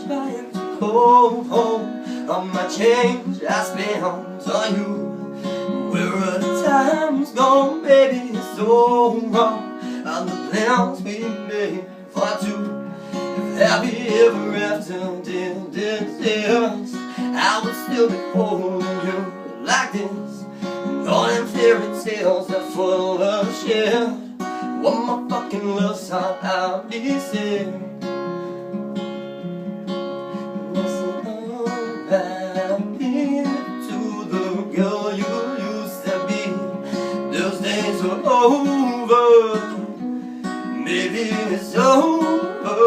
trying to hold on my change I spent on you. Where are the times gone, baby, so wrong, and the plans we made for two. If happy ever after didn't exist, I would still be holding you like this. And all them fairy tales are full of shit. One more fucking love song I'll be singing. To the girl you used to be, those days are over. Maybe it's over.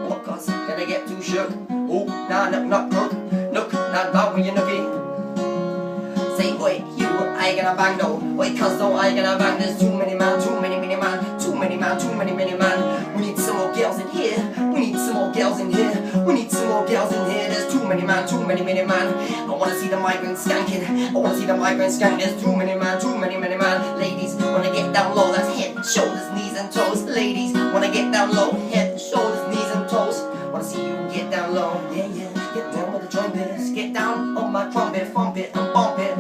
Oh, cause can I get too shook? Oh, nah, knock, not about when you're nookie. Say, boy, you ain't gonna bang no. Wait, cause no, I ain't gonna bang. There's too many man, too many man, too many man, too many man. We need some more girls in here. We need some more girls in here. We need some more girls in here. There's too many man, too many man. I wanna see the migrants skanking. I wanna see the migrants skanking. There's too many man, too many man. Ladies wanna get down low. That's head, shoulders, knees and toes. Ladies wanna get down low. Head, shoulders, knees and toes. Wanna see you get down low. Yeah, yeah. Get down with the trumpets. Get down on my trumpet, fump it and bump it.